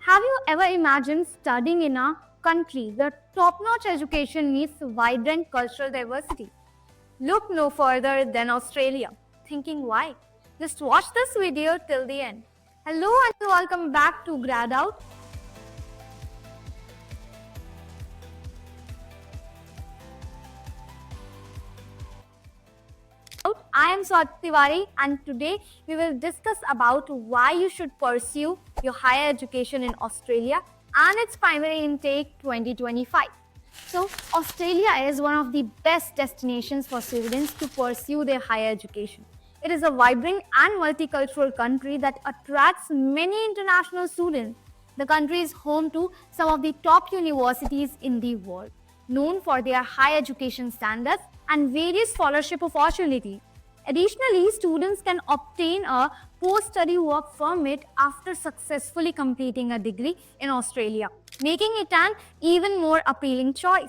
Have you ever imagined studying in a country where top-notch education meets vibrant cultural diversity? Look no further than Australia. Thinking why? Just watch this video till the end. Hello and welcome back to Grad Out. I am Swati Tiwari and today we will discuss about why you should pursue your higher education in Australia and its primary intake 2025. So, Australia is one of the best destinations for students to pursue their higher education. It is a vibrant and multicultural country that attracts many international students. The country is home to some of the top universities in the world, known for their high education standards and various scholarship opportunities. Additionally, students can obtain a post-study work permit after successfully completing a degree in Australia, making it an even more appealing choice.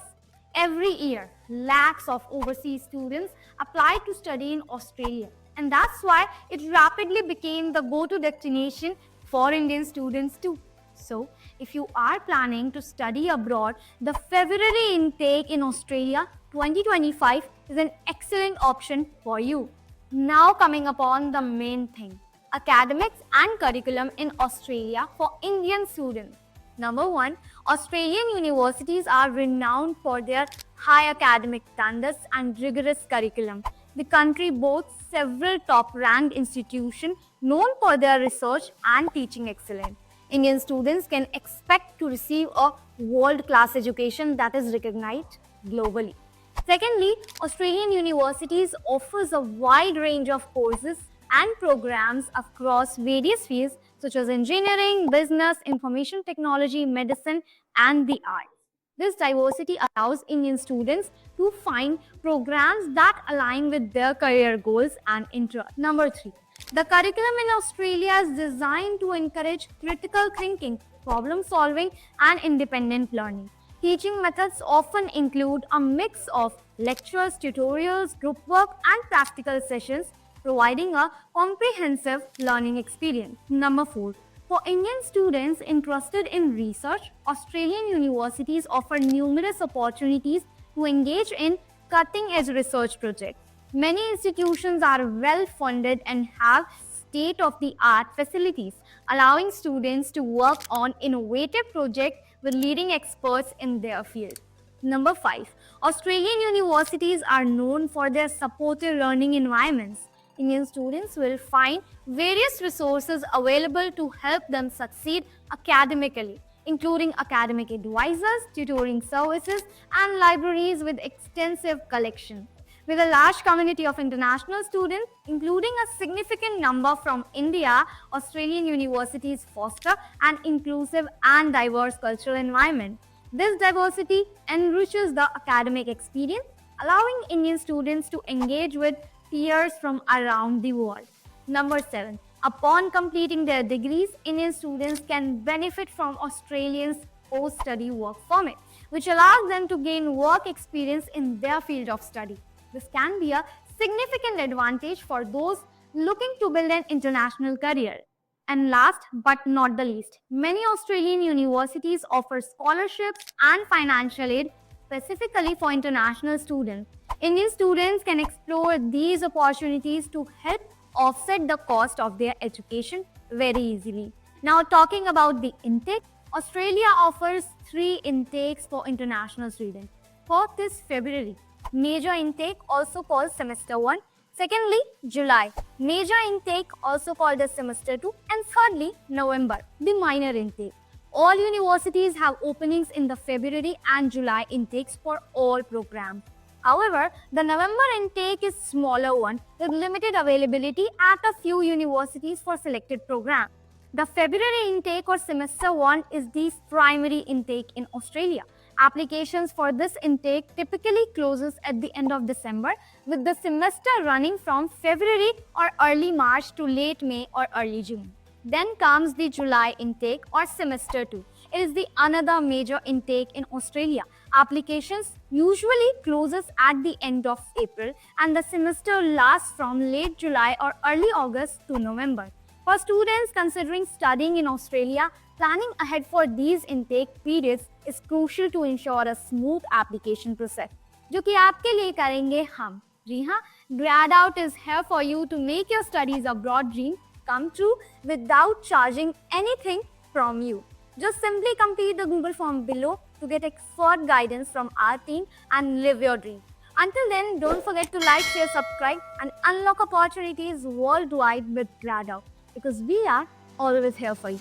Every year, lakhs of overseas students apply to study in Australia, and that's why it rapidly became the go-to destination for Indian students too. So, if you are planning to study abroad, the February intake in Australia 2025 is an excellent option for you. Now coming upon the main thing, academics and curriculum in Australia for Indian students. Number 1, Australian universities are renowned for their high academic standards and rigorous curriculum. The country boasts several top-ranked institutions known for their research and teaching excellence. Indian students can expect to receive a world-class education that is recognized globally. Secondly, Australian universities offers a wide range of courses and programs across various fields such as engineering, business, information technology, medicine, and the arts. This diversity allows Indian students to find programs that align with their career goals and interests. Number 3, the curriculum in Australia is designed to encourage critical thinking, problem solving, and independent learning. Teaching methods often include a mix of lectures, tutorials, group work, and practical sessions, providing a comprehensive learning experience. Number 4, for Indian students interested in research, Australian universities offer numerous opportunities to engage in cutting-edge research projects. Many institutions are well funded and have state-of-the-art facilities, allowing students to work on innovative projects with leading experts in their field. Number 5, Australian universities are known for their supportive learning environments. Indian students will find various resources available to help them succeed academically, including academic advisors, tutoring services, and libraries with extensive collections. With a large community of international students, including a significant number from India, Australian universities foster an inclusive and diverse cultural environment. This diversity enriches the academic experience, allowing Indian students to engage with peers from around the world. Number 7, upon completing their degrees, Indian students can benefit from Australians' post-study work permit, which allows them to gain work experience in their field of study. This can be a significant advantage for those looking to build an international career. And last but not the least, many Australian universities offer scholarships and financial aid specifically for international students. Indian students can explore these opportunities to help offset the cost of their education very easily. Now talking about the intake, Australia offers 3 intakes for international students. Fourth is February, major intake also called semester 1. Secondly, July, major intake also called as semester 2. And thirdly, November, the minor intake. All universities have openings in the February and July intakes for all programs. However, the November intake is smaller one with limited availability at a few universities for selected programs. The February intake or semester 1 is the primary intake in Australia. Applications for this intake typically closes at the end of December, with the semester running from February or early March to late May or early June. Then comes the July intake or semester 2. It is the another major intake in Australia. Applications usually closes at the end of April and the semester lasts from late July or early August to November. For students considering studying in Australia, planning ahead for these intake periods is crucial to ensure a smooth application process, जो कि आपके लिए करेंगे हम। जी हाँ, Grad Out is here for you to make your studies abroad dream come true without charging anything from you. Just simply complete the Google form below to get expert guidance from our team and live your dream. Until then, don't forget to like, share, subscribe, and unlock opportunities worldwide with Grad Out, because we are always here for you.